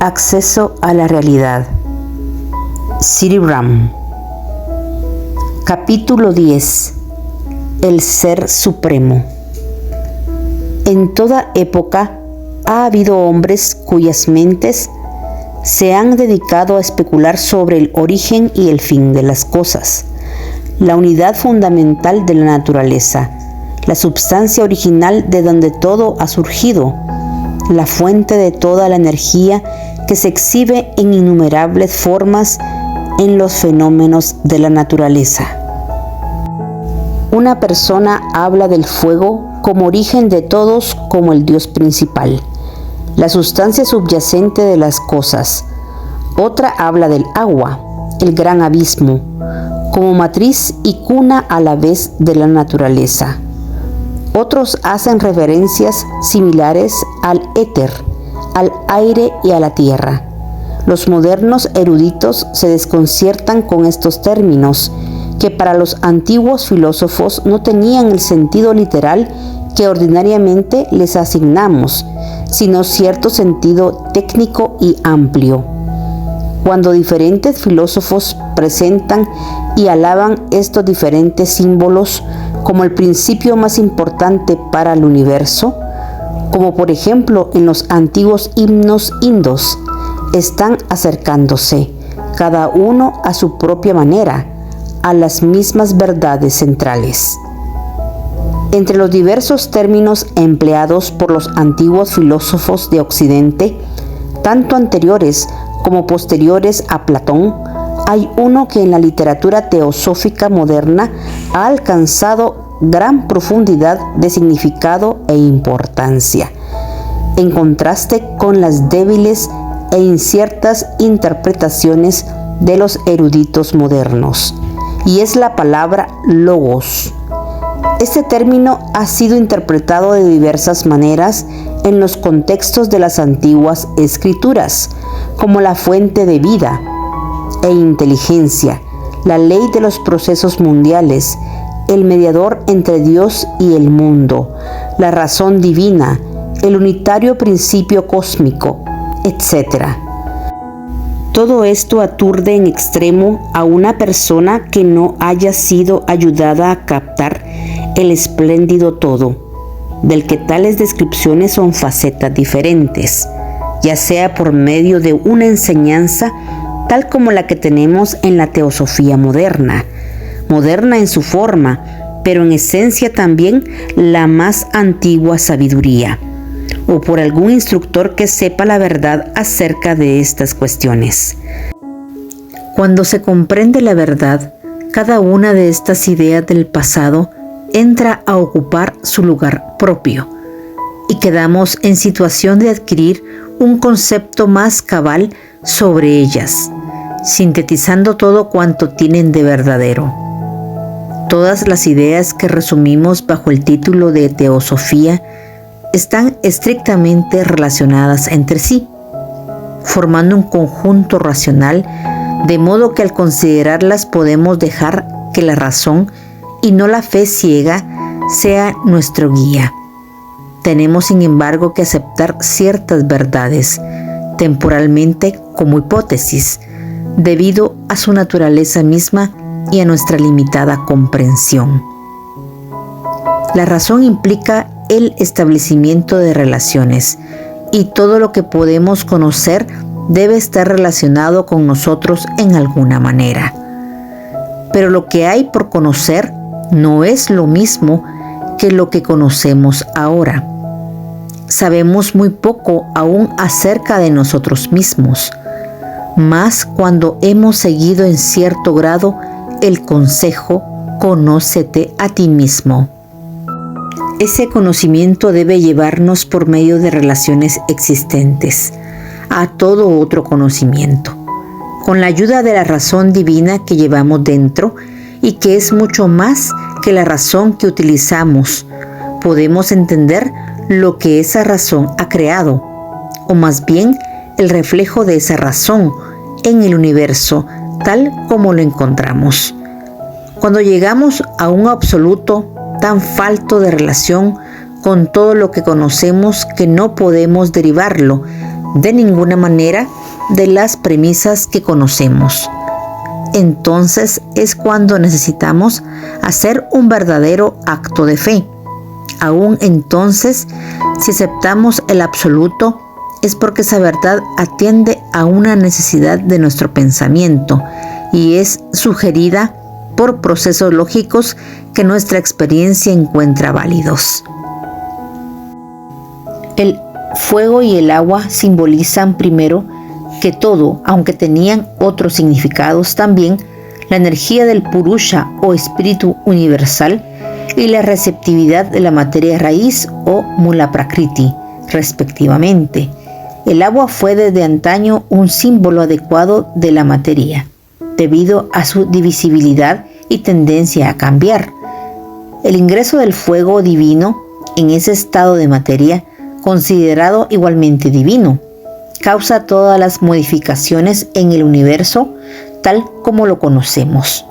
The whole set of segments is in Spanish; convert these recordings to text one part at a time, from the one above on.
Acceso a la realidad. Sri Ram. Capítulo 10. El Ser Supremo. En toda época ha habido hombres cuyas mentes se han dedicado a especular sobre el origen y el fin de las cosas, la unidad fundamental de la naturaleza, la substancia original de donde todo ha surgido, la fuente de toda la energía que se exhibe en innumerables formas en los fenómenos de la naturaleza. Una persona habla del fuego como origen de todos, como el Dios principal, la sustancia subyacente de las cosas. Otra habla del agua, el gran abismo, como matriz y cuna a la vez de la naturaleza. Otros hacen referencias similares al éter, al aire y a la tierra. Los modernos eruditos se desconciertan con estos términos, que para los antiguos filósofos no tenían el sentido literal que ordinariamente les asignamos, sino cierto sentido técnico y amplio. Cuando diferentes filósofos presentan y alaban estos diferentes símbolos como el principio más importante para el universo, como por ejemplo en los antiguos himnos indos, están acercándose, cada uno a su propia manera, a las mismas verdades centrales. Entre los diversos términos empleados por los antiguos filósofos de Occidente, tanto anteriores como posteriores a Platón, hay uno que en la literatura teosófica moderna ha alcanzado gran profundidad de significado e importancia, en contraste con las débiles e inciertas interpretaciones de los eruditos modernos, y es la palabra logos. Este término ha sido interpretado de diversas maneras en los contextos de las antiguas escrituras, como la fuente de vida e inteligencia, la ley de los procesos mundiales, el mediador entre Dios y el mundo, la razón divina, el unitario principio cósmico, etc. Todo esto aturde en extremo a una persona que no haya sido ayudada a captar el espléndido todo, del que tales descripciones son facetas diferentes, ya sea por medio de una enseñanza tal como la que tenemos en la teosofía moderna en su forma, pero en esencia también la más antigua sabiduría, o por algún instructor que sepa la verdad acerca de estas cuestiones. Cuando se comprende la verdad, cada una de estas ideas del pasado entra a ocupar su lugar propio, y quedamos en situación de adquirir un concepto más cabal sobre ellas, sintetizando todo cuanto tienen de verdadero. Todas las ideas que resumimos bajo el título de teosofía están estrictamente relacionadas entre sí, formando un conjunto racional, de modo que al considerarlas podemos dejar que la razón y no la fe ciega sea nuestro guía. Tenemos, sin embargo, que aceptar ciertas verdades, temporalmente como hipótesis, debido a su naturaleza misma y a nuestra limitada comprensión. La razón implica el establecimiento de relaciones, y todo lo que podemos conocer debe estar relacionado con nosotros en alguna manera. Pero lo que hay por conocer no es lo mismo que lo que conocemos ahora. Sabemos muy poco aún acerca de nosotros mismos, más cuando hemos seguido en cierto grado el consejo «Conócete a ti mismo». Ese conocimiento debe llevarnos por medio de relaciones existentes a todo otro conocimiento, con la ayuda de la razón divina que llevamos dentro y que es mucho más que la razón que utilizamos. Podemos entender lo que esa razón ha creado, o más bien el reflejo de esa razón en el universo tal como lo encontramos. Cuando llegamos a un absoluto tan falto de relación con todo lo que conocemos que no podemos derivarlo de ninguna manera de las premisas que conocemos. Entonces es cuando necesitamos hacer un verdadero acto de fe. Aún entonces, si aceptamos el absoluto, es porque esa verdad atiende a una necesidad de nuestro pensamiento y es sugerida por procesos lógicos que nuestra experiencia encuentra válidos. El fuego y el agua simbolizan primero que todo, aunque tenían otros significados también, la energía del Purusha o espíritu universal y la receptividad de la materia raíz o Mula Prakriti, respectivamente. El agua fue desde antaño un símbolo adecuado de la materia, debido a su divisibilidad y tendencia a cambiar. El ingreso del fuego divino en ese estado de materia, considerado igualmente divino, causa todas las modificaciones en el universo tal como lo conocemos.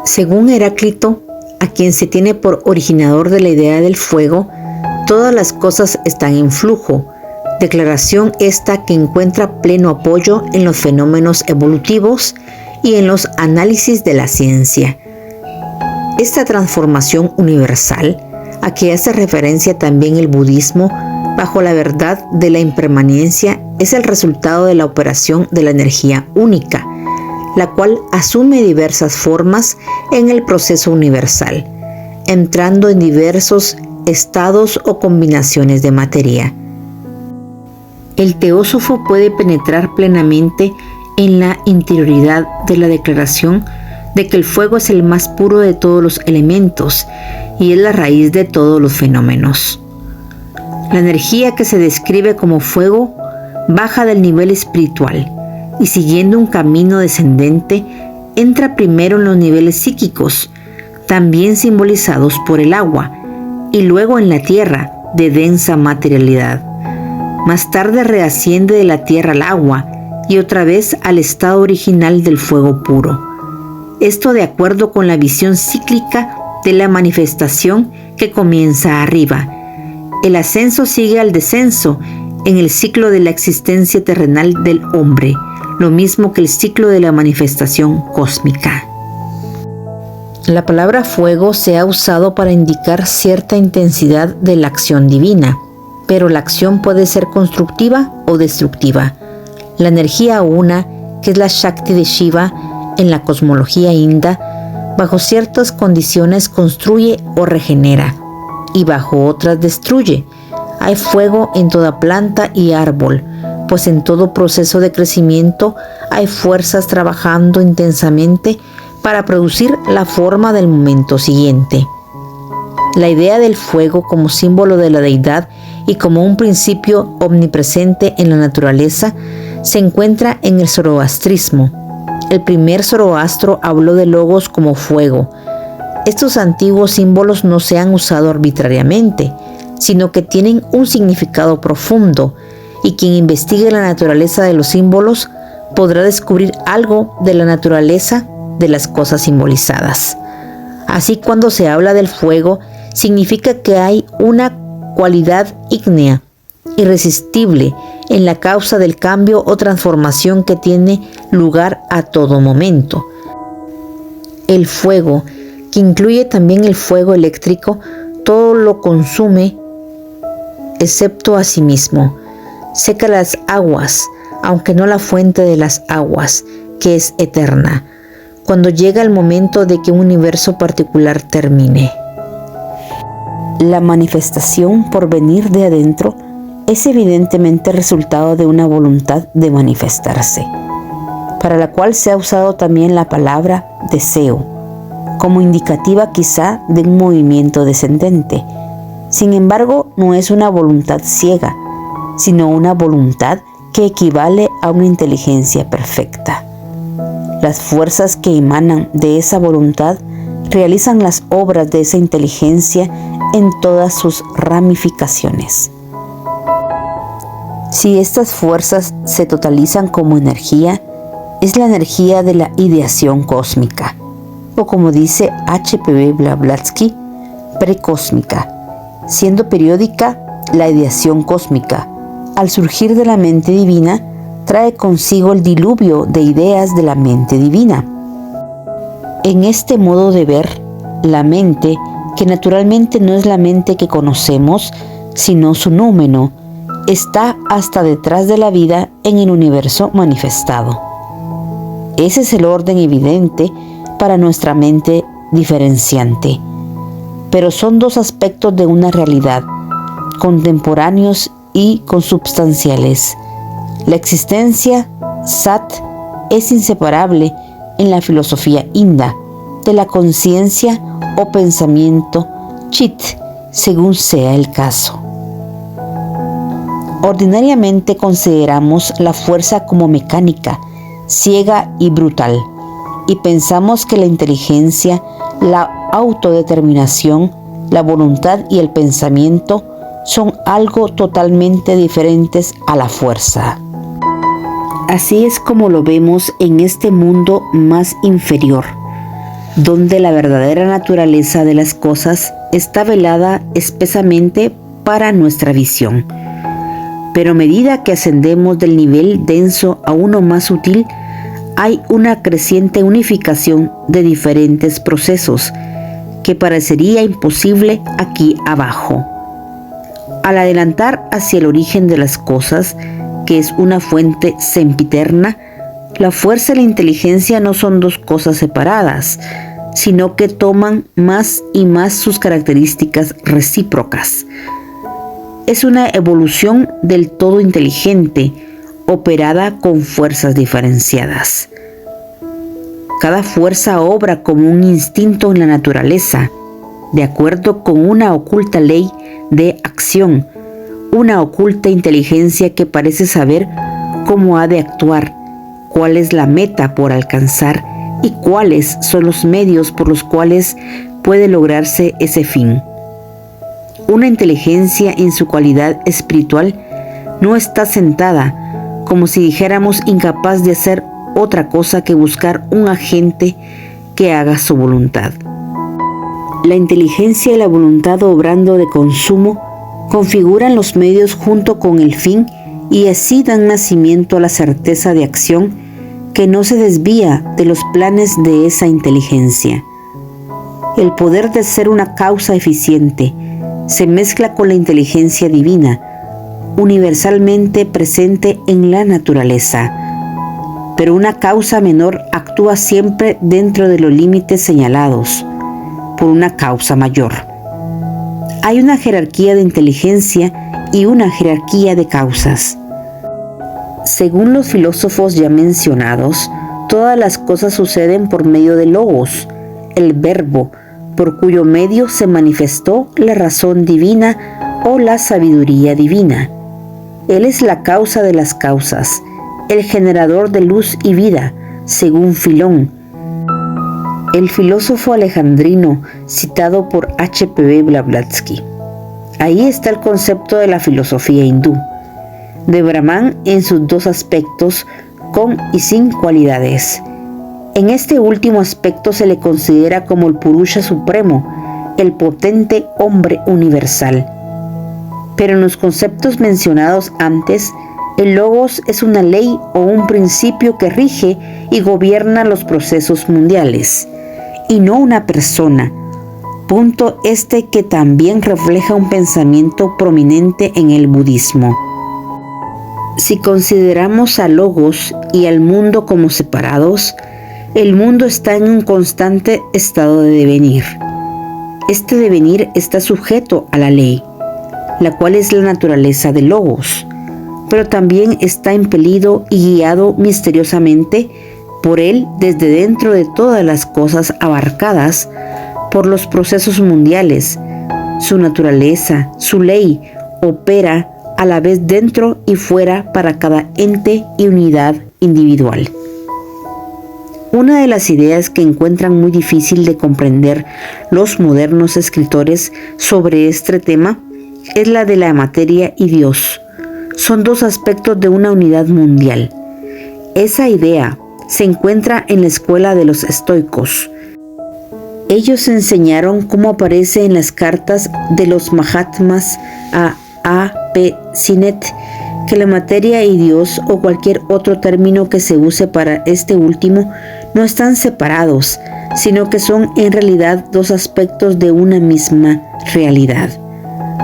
Según Heráclito, a quien se tiene por originador de la idea del fuego, todas las cosas están en flujo, declaración esta que encuentra pleno apoyo en los fenómenos evolutivos y en los análisis de la ciencia. Esta transformación universal, a que hace referencia también el budismo, bajo la verdad de la impermanencia, es el resultado de la operación de la energía única, la cual asume diversas formas en el proceso universal, entrando en diversos estados o combinaciones de materia. El teósofo puede penetrar plenamente en la interioridad de la declaración de que el fuego es el más puro de todos los elementos y es la raíz de todos los fenómenos. La energía que se describe como fuego baja del nivel espiritual y siguiendo un camino descendente entra primero en los niveles psíquicos, también simbolizados por el agua, y luego en la tierra de densa materialidad. Más tarde reasciende de la tierra al agua y otra vez al estado original del fuego puro. Esto de acuerdo con la visión cíclica de la manifestación que comienza arriba. El ascenso sigue al descenso en el ciclo de la existencia terrenal del hombre, lo mismo que el ciclo de la manifestación cósmica. La palabra fuego se ha usado para indicar cierta intensidad de la acción divina, pero la acción puede ser constructiva o destructiva. La energía una, que es la Shakti de Shiva en la cosmología india, bajo ciertas condiciones construye o regenera, y bajo otras destruye. Hay fuego en toda planta y árbol, pues en todo proceso de crecimiento hay fuerzas trabajando intensamente para producir la forma del momento siguiente. La idea del fuego como símbolo de la deidad y como un principio omnipresente en la naturaleza se encuentra en el zoroastrismo. El primer zoroastro habló de Logos como fuego. Estos antiguos símbolos no se han usado arbitrariamente, sino que tienen un significado profundo, y quien investigue la naturaleza de los símbolos podrá descubrir algo de la naturaleza de las cosas simbolizadas. Así, cuando se habla del fuego, significa que hay una cualidad ígnea, irresistible, en la causa del cambio o transformación que tiene lugar a todo momento. El fuego, que incluye también el fuego eléctrico, todo lo consume excepto a sí mismo. Seca las aguas, aunque no la fuente de las aguas, que es eterna, cuando llega el momento de que un universo particular termine. La manifestación por venir de adentro es evidentemente resultado de una voluntad de manifestarse, para la cual se ha usado también la palabra deseo, como indicativa quizá de un movimiento descendente. Sin embargo, no es una voluntad ciega, sino una voluntad que equivale a una inteligencia perfecta. Las fuerzas que emanan de esa voluntad realizan las obras de esa inteligencia en todas sus ramificaciones. Si estas fuerzas se totalizan como energía, es la energía de la ideación cósmica, o como dice H.P. Blavatsky, precósmica, siendo periódica la ideación cósmica, al surgir de la mente divina, trae consigo el diluvio de ideas de la mente divina. En este modo de ver, la mente, que naturalmente no es la mente que conocemos, sino su númeno, está hasta detrás de la vida en el universo manifestado. Ese es el orden evidente para nuestra mente diferenciante. Pero son dos aspectos de una realidad, contemporáneos y consubstanciales. La existencia Sat es inseparable en la filosofía inda de la conciencia o pensamiento Chit, según sea el caso. Ordinariamente consideramos la fuerza como mecánica, ciega y brutal, y pensamos que la inteligencia, la autodeterminación, la voluntad y el pensamiento son algo totalmente diferentes a la fuerza. Así es como lo vemos en este mundo más inferior, donde la verdadera naturaleza de las cosas está velada espesamente para nuestra visión. Pero a medida que ascendemos del nivel denso a uno más sutil, hay una creciente unificación de diferentes procesos que parecería imposible aquí abajo. Al adelantar hacia el origen de las cosas, que es una fuente sempiterna, la fuerza y la inteligencia no son dos cosas separadas, sino que toman más y más sus características recíprocas. Es una evolución del todo inteligente, operada con fuerzas diferenciadas. Cada fuerza obra como un instinto en la naturaleza, de acuerdo con una oculta ley de acción, una oculta inteligencia que parece saber cómo ha de actuar, cuál es la meta por alcanzar y cuáles son los medios por los cuales puede lograrse ese fin. Una inteligencia en su cualidad espiritual no está sentada, como si dijéramos, incapaz de hacer otra cosa que buscar un agente que haga su voluntad. La inteligencia y la voluntad obrando de consumo configuran los medios junto con el fin y así dan nacimiento a la certeza de acción que no se desvía de los planes de esa inteligencia. El poder de ser una causa eficiente se mezcla con la inteligencia divina, universalmente presente en la naturaleza. Pero una causa menor actúa siempre dentro de los límites señalados por una causa mayor. Hay una jerarquía de inteligencia y una jerarquía de causas. Según los filósofos ya mencionados, todas las cosas suceden por medio de logos, el verbo, por cuyo medio se manifestó la razón divina o la sabiduría divina. Él es la causa de las causas, el generador de luz y vida, según Filón, el filósofo alejandrino citado por H.P. Blavatsky. Ahí está el concepto de la filosofía hindú, de Brahman en sus dos aspectos, con y sin cualidades. En este último aspecto se le considera como el Purusha supremo, el potente hombre universal. Pero en los conceptos mencionados antes, el Logos es una ley o un principio que rige y gobierna los procesos mundiales, y no una persona, punto este que también refleja un pensamiento prominente en el budismo. Si consideramos a Logos y al mundo como separados, el mundo está en un constante estado de devenir. Este devenir está sujeto a la ley, la cual es la naturaleza de Logos, pero también está impelido y guiado misteriosamente por él desde dentro de todas las cosas abarcadas por los procesos mundiales. Su naturaleza, su ley, opera a la vez dentro y fuera para cada ente y unidad individual. Una de las ideas que encuentran muy difícil de comprender los modernos escritores sobre este tema es la de la materia y Dios. Son dos aspectos de una unidad mundial. Esa idea se encuentra en la escuela de los estoicos. Ellos enseñaron cómo aparece en las cartas de los Mahatmas a A. P. Sinet que la materia y Dios o cualquier otro término que se use para este último no están separados, sino que son en realidad dos aspectos de una misma realidad.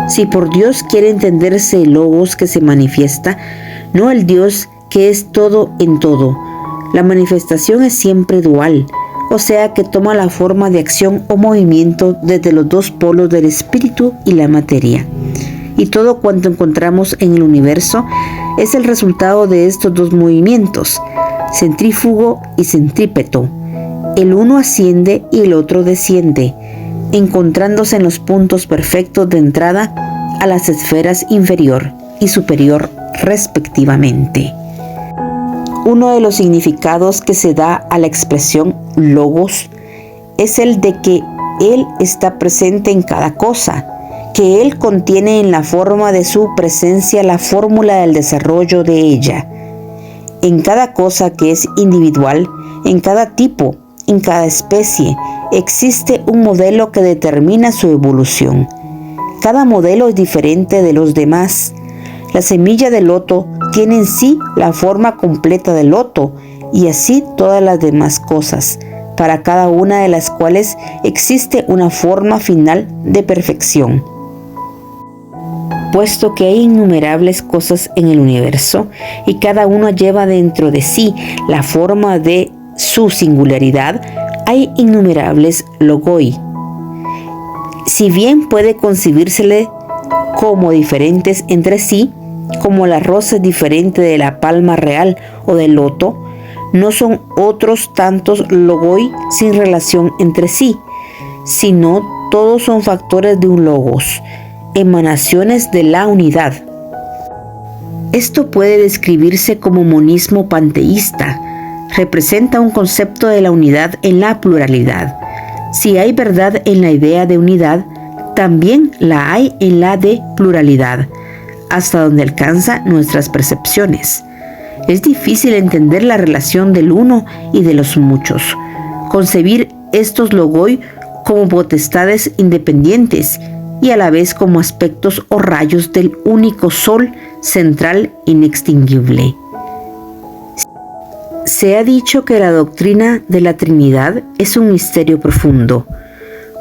Si por Dios quiere entenderse el logos que se manifiesta, no el Dios que es todo en todo. La manifestación es siempre dual, o sea que toma la forma de acción o movimiento desde los dos polos del espíritu y la materia. Y todo cuanto encontramos en el universo es el resultado de estos dos movimientos, centrífugo y centrípeto. El uno asciende y el otro desciende, encontrándose en los puntos perfectos de entrada a las esferas inferior y superior respectivamente. Uno de los significados que se da a la expresión logos es el de que Él está presente en cada cosa, que Él contiene en la forma de su presencia la fórmula del desarrollo de ella. En cada cosa que es individual, en cada tipo, en cada especie, existe un modelo que determina su evolución. Cada modelo es diferente de los demás. La semilla del loto tiene en sí la forma completa del loto, y así todas las demás cosas, para cada una de las cuales existe una forma final de perfección. Puesto que hay innumerables cosas en el universo y cada uno lleva dentro de sí la forma de su singularidad, hay innumerables logoi. Si bien puede concebírsele como diferentes entre sí, como la rosa es diferente de la palma real o del loto, no son otros tantos logoi sin relación entre sí, sino todos son factores de un logos, emanaciones de la unidad. Esto puede describirse como monismo panteísta. Representa un concepto de la unidad en la pluralidad. Si hay verdad en la idea de unidad, también la hay en la de pluralidad, hasta donde alcanza nuestras percepciones. Es difícil entender la relación del uno y de los muchos, concebir estos logoi como potestades independientes y a la vez como aspectos o rayos del único sol central inextinguible. Se ha dicho que la doctrina de la Trinidad es un misterio profundo.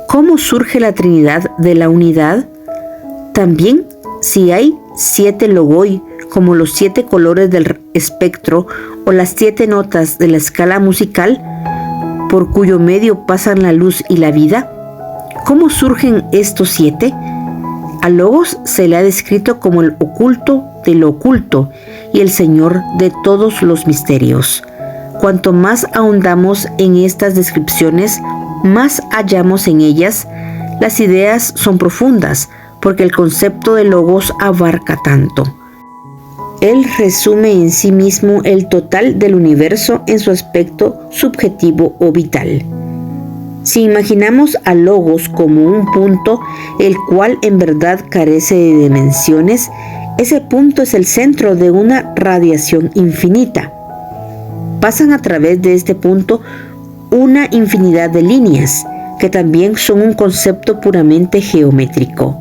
¿Cómo surge la Trinidad de la unidad? También, si hay 7 logoi, como los 7 colores del espectro o las 7 notas de la escala musical, por cuyo medio pasan la luz y la vida, ¿cómo surgen estos 7? Al logos se le ha descrito como el oculto de lo oculto y el Señor de todos los misterios. Cuanto más ahondamos en estas descripciones, más hallamos en ellas. Las ideas son profundas, porque el concepto de logos abarca tanto. Él resume en sí mismo el total del universo en su aspecto subjetivo o vital. Si imaginamos a logos como un punto, el cual en verdad carece de dimensiones, ese punto es el centro de una radiación infinita. Pasan a través de este punto una infinidad de líneas, que también son un concepto puramente geométrico,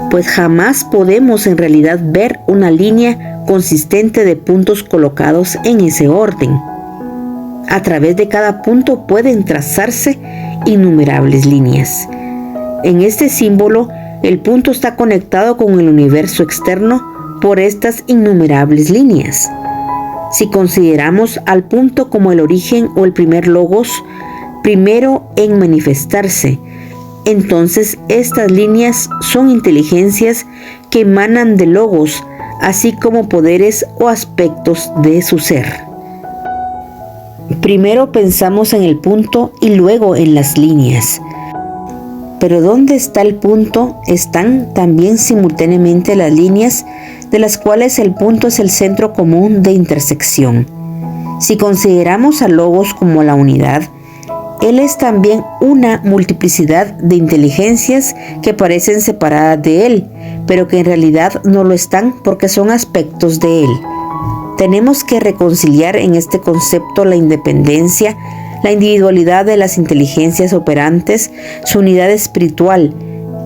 pues jamás podemos en realidad ver una línea consistente de puntos colocados en ese orden. A través de cada punto pueden trazarse innumerables líneas. En este símbolo, el punto está conectado con el universo externo por estas innumerables líneas. Si consideramos al punto como el origen o el primer logos, primero en manifestarse, entonces estas líneas son inteligencias que emanan de logos, así como poderes o aspectos de su ser. Primero pensamos en el punto y luego en las líneas. Pero ¿dónde está el punto? Están también simultáneamente las líneas, de las cuales el punto es el centro común de intersección. Si consideramos a logos como la unidad, él es también una multiplicidad de inteligencias que parecen separadas de él, pero que en realidad no lo están porque son aspectos de él. Tenemos que reconciliar en este concepto la independencia, la individualidad de las inteligencias operantes, su unidad espiritual.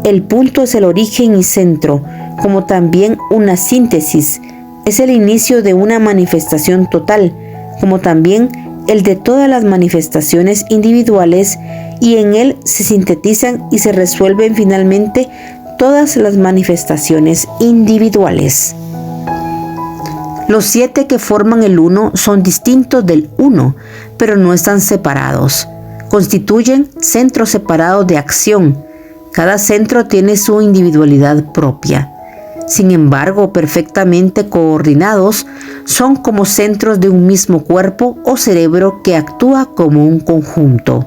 El punto es el origen y centro, como también una síntesis, es el inicio de una manifestación total, como también el de todas las manifestaciones individuales, y en él se sintetizan y se resuelven finalmente todas las manifestaciones individuales. Los 7 que forman el uno son distintos del uno, pero no están separados. Constituyen centros separados de acción. Cada centro tiene su individualidad propia. Sin embargo, perfectamente coordinados, son como centros de un mismo cuerpo o cerebro que actúa como un conjunto.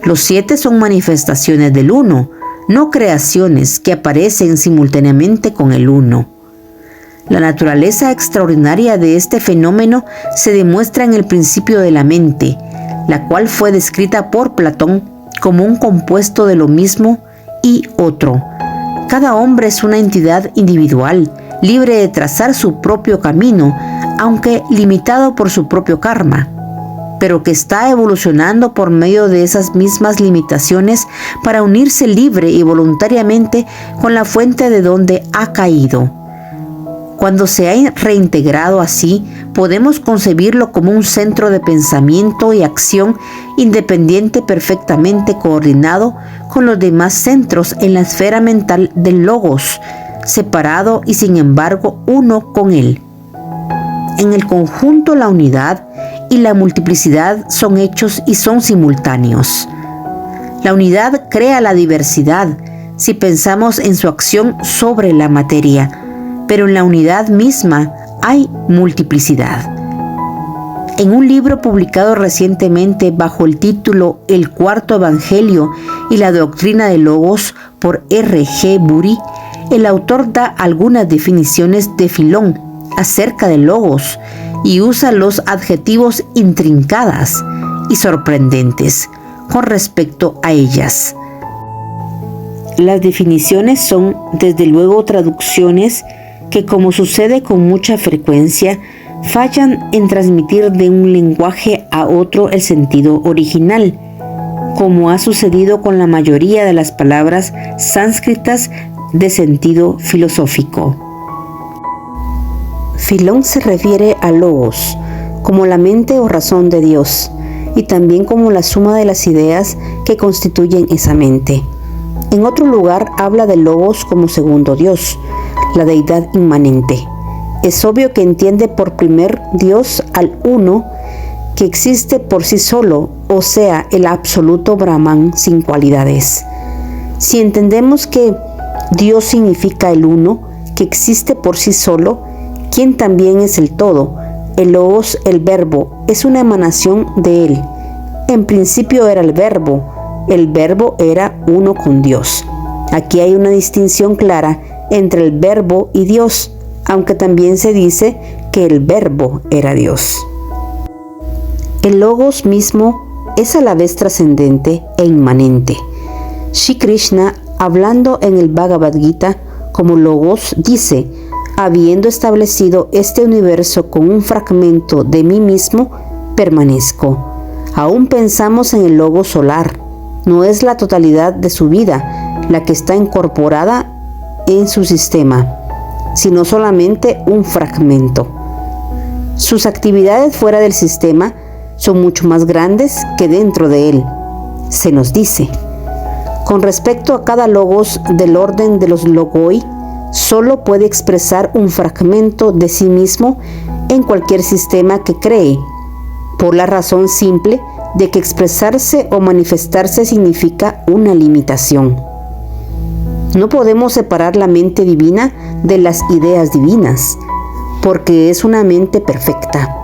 Los 7 son manifestaciones del uno, no creaciones que aparecen simultáneamente con el uno. La naturaleza extraordinaria de este fenómeno se demuestra en el principio de la mente, la cual fue descrita por Platón como un compuesto de lo mismo y otro. Cada hombre es una entidad individual, libre de trazar su propio camino, aunque limitado por su propio karma, pero que está evolucionando por medio de esas mismas limitaciones para unirse libre y voluntariamente con la fuente de donde ha caído. Cuando se ha reintegrado así, podemos concebirlo como un centro de pensamiento y acción independiente perfectamente coordinado con los demás centros en la esfera mental del logos, separado y sin embargo uno con él. En el conjunto la unidad y la multiplicidad son hechos y son simultáneos. La unidad crea la diversidad si pensamos en su acción sobre la materia, pero en la unidad misma hay multiplicidad. En un libro publicado recientemente bajo el título El Cuarto Evangelio y la Doctrina de Logos por R.G. Bury, el autor da algunas definiciones de Filón acerca de Logos y usa los adjetivos intrincadas y sorprendentes con respecto a ellas. Las definiciones son, desde luego, traducciones que, como sucede con mucha frecuencia, fallan en transmitir de un lenguaje a otro el sentido original, como ha sucedido con la mayoría de las palabras sánscritas de sentido filosófico. Filón se refiere a logos como la mente o razón de Dios, y también como la suma de las ideas que constituyen esa mente. En otro lugar habla de logos como segundo Dios, la deidad inmanente. Es obvio que entiende por primer Dios al uno que existe por sí solo, o sea, el absoluto Brahman sin cualidades. Si entendemos que Dios significa el uno que existe por sí solo, quien también es el todo, el logos, el verbo, es una emanación de él. En principio era el verbo era uno con Dios. Aquí hay una distinción clara entre el verbo y Dios, aunque también se dice que el verbo era Dios. El logos mismo es a la vez trascendente e inmanente. Shri Krishna, hablando en el Bhagavad Gita como logos, dice: habiendo establecido este universo con un fragmento de mí mismo, permanezco. Aún pensamos en el logos solar. No es la totalidad de su vida la que está incorporada en su sistema, sino solamente un fragmento. Sus actividades fuera del sistema son mucho más grandes que dentro de él. Se nos dice: con respecto a cada logos del orden de los logoi, solo puede expresar un fragmento de sí mismo en cualquier sistema que cree, por la razón simple de que expresarse o manifestarse significa una limitación. No podemos separar la mente divina de las ideas divinas, porque es una mente perfecta.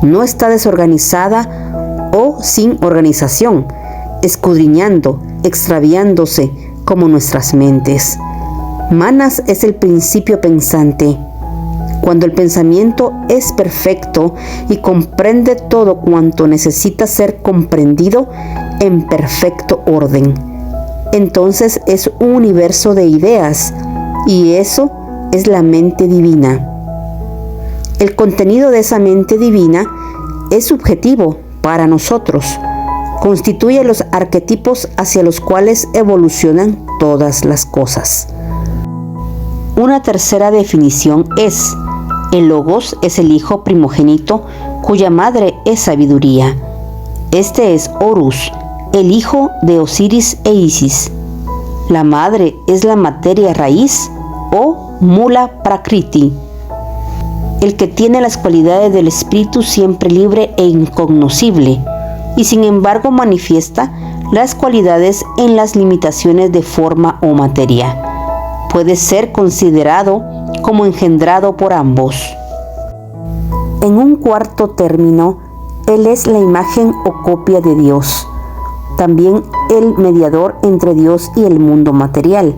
No está desorganizada o sin organización, escudriñando, extraviándose como nuestras mentes. Manas es el principio pensante. Cuando el pensamiento es perfecto y comprende todo cuanto necesita ser comprendido en perfecto orden, entonces es un universo de ideas, y eso es la mente divina. El contenido de esa mente divina es subjetivo para nosotros, constituye los arquetipos hacia los cuales evolucionan todas las cosas. Una tercera definición es: El Logos es el hijo primogénito cuya madre es sabiduría. Este es Horus, el hijo de Osiris e Isis. La madre es la materia raíz o Mula Prakriti, el que tiene las cualidades del espíritu siempre libre e incognoscible, y sin embargo manifiesta las cualidades en las limitaciones de forma o materia. Puede ser considerado como engendrado por ambos. En un cuarto término, Él es la imagen o copia de Dios, también el mediador entre Dios y el mundo material.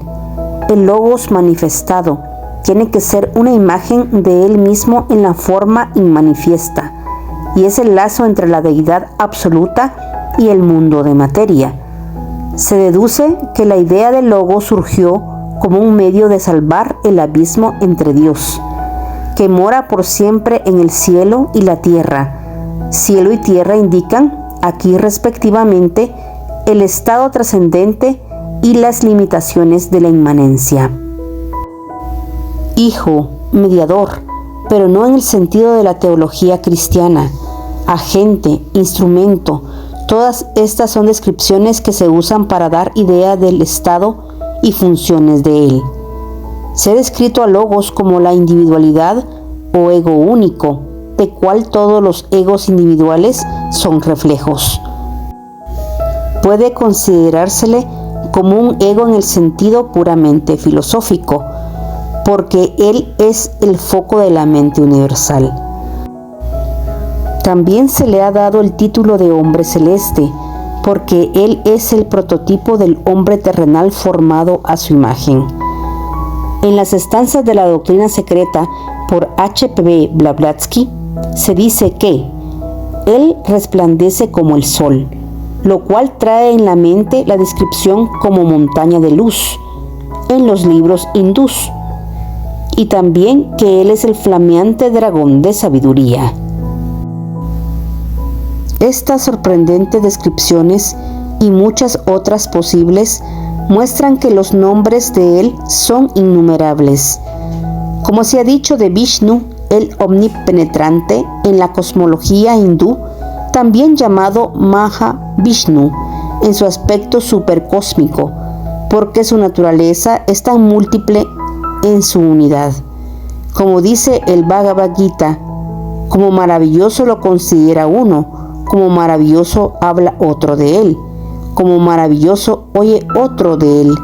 El Logos manifestado tiene que ser una imagen de Él mismo en la forma inmanifiesta, y es el lazo entre la deidad absoluta y el mundo de materia. Se deduce que la idea del Logos surgió como un medio de salvar el abismo entre Dios, que mora por siempre en el cielo y la tierra. Cielo y tierra indican aquí respectivamente el estado trascendente y las limitaciones de la inmanencia. Hijo, mediador, pero no en el sentido de la teología cristiana. Agente, instrumento, todas estas son descripciones que se usan para dar idea del estado y funciones de Él. Se ha descrito a Logos como la individualidad o ego único, de cual todos los egos individuales son reflejos. Puede considerársele como un ego en el sentido puramente filosófico, porque Él es el foco de la mente universal. También se le ha dado el título de hombre celeste, porque Él es el prototipo del hombre terrenal formado a su imagen. En las estancias de la doctrina secreta por H.P. Blavatsky se dice que Él resplandece como el sol, lo cual trae en la mente la descripción como montaña de luz en los libros hindús, y también que Él es el flameante dragón de sabiduría. Estas sorprendentes descripciones y muchas otras posibles muestran que los nombres de Él son innumerables. Como se ha dicho de Vishnu, el omnipenetrante en la cosmología hindú, también llamado Maha Vishnu, en su aspecto supercósmico, porque su naturaleza es tan múltiple en su unidad. Como dice el Bhagavad Gita, como maravilloso lo considera uno, como maravilloso habla otro de Él, como maravilloso oye otro de Él,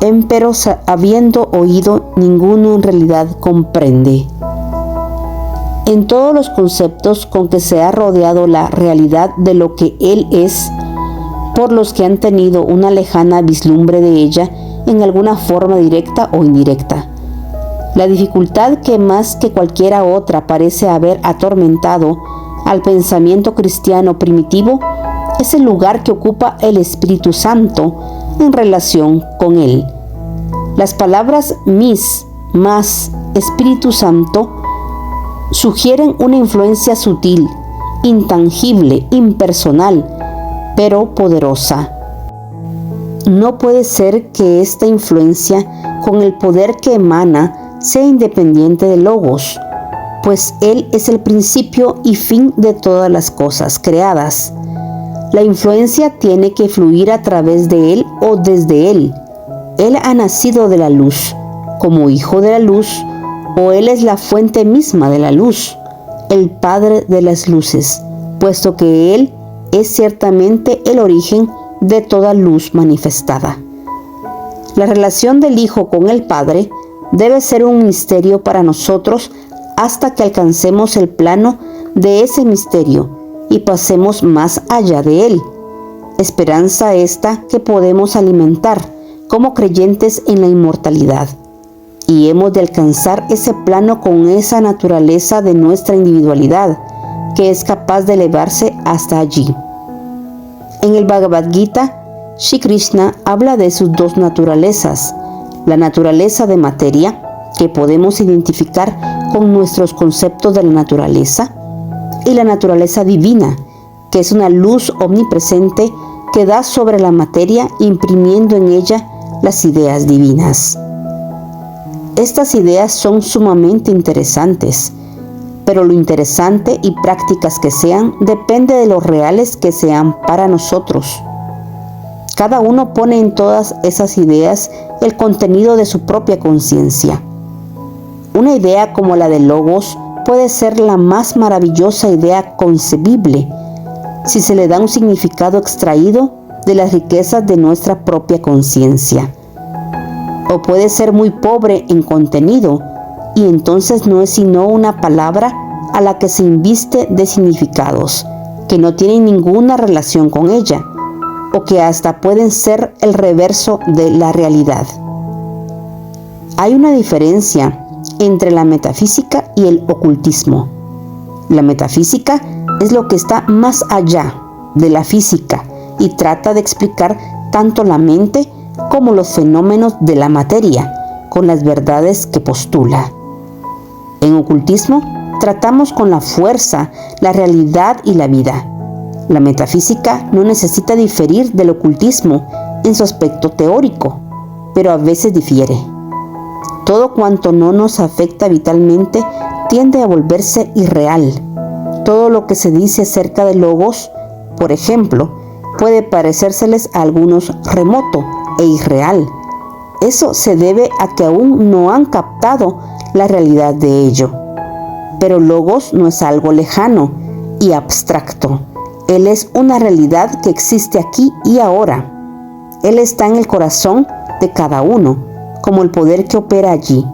empero habiendo oído, ninguno en realidad comprende. En todos los conceptos con que se ha rodeado la realidad de lo que Él es, por los que han tenido una lejana vislumbre de ella en alguna forma directa o indirecta. La dificultad que más que cualquiera otra parece haber atormentado al pensamiento cristiano primitivo es el lugar que ocupa el Espíritu Santo en relación con Él. Las palabras mis, más, Espíritu Santo sugieren una influencia sutil, intangible, impersonal, pero poderosa. No puede ser que esta influencia, con el poder que emana, sea independiente del Logos, pues Él es el principio y fin de todas las cosas creadas. La influencia tiene que fluir a través de Él o desde Él. Él ha nacido de la luz, como hijo de la luz, o Él es la fuente misma de la luz, el Padre de las luces, puesto que Él es ciertamente el origen de toda luz manifestada. La relación del Hijo con el Padre debe ser un misterio para nosotros hasta que alcancemos el plano de ese misterio y pasemos más allá de él. Esperanza esta que podemos alimentar como creyentes en la inmortalidad. Y hemos de alcanzar ese plano con esa naturaleza de nuestra individualidad, que es capaz de elevarse hasta allí. En el Bhagavad Gita, Shri Krishna habla de sus dos naturalezas, la naturaleza de materia, que podemos identificar con nuestros conceptos de la naturaleza, y la naturaleza divina, que es una luz omnipresente que da sobre la materia imprimiendo en ella las ideas divinas. Estas ideas son sumamente interesantes, pero lo interesante y prácticas que sean depende de lo reales que sean para nosotros. Cada uno pone en todas esas ideas el contenido de su propia conciencia. Una idea como la de Logos puede ser la más maravillosa idea concebible si se le da un significado extraído de las riquezas de nuestra propia conciencia. O puede ser muy pobre en contenido y entonces no es sino una palabra a la que se inviste de significados que no tienen ninguna relación con ella, o que hasta pueden ser el reverso de la realidad. Hay una diferencia entre la metafísica y el ocultismo. La metafísica es lo que está más allá de la física y trata de explicar tanto la mente como los fenómenos de la materia con las verdades que postula. En ocultismo tratamos con la fuerza, la realidad y la vida. La metafísica no necesita diferir del ocultismo en su aspecto teórico, pero a veces difiere. Todo cuanto no nos afecta vitalmente tiende a volverse irreal. Todo lo que se dice acerca de Logos, por ejemplo, puede parecérseles a algunos remoto e irreal. Eso se debe a que aún no han captado la realidad de ello. Pero Logos no es algo lejano y abstracto. Él es una realidad que existe aquí y ahora. Él está en el corazón de cada uno, como el poder que opera allí.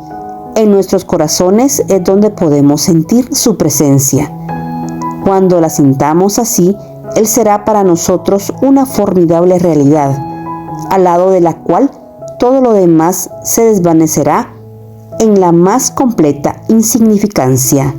En nuestros corazones es donde podemos sentir su presencia. Cuando la sintamos así, Él será para nosotros una formidable realidad, al lado de la cual todo lo demás se desvanecerá en la más completa insignificancia.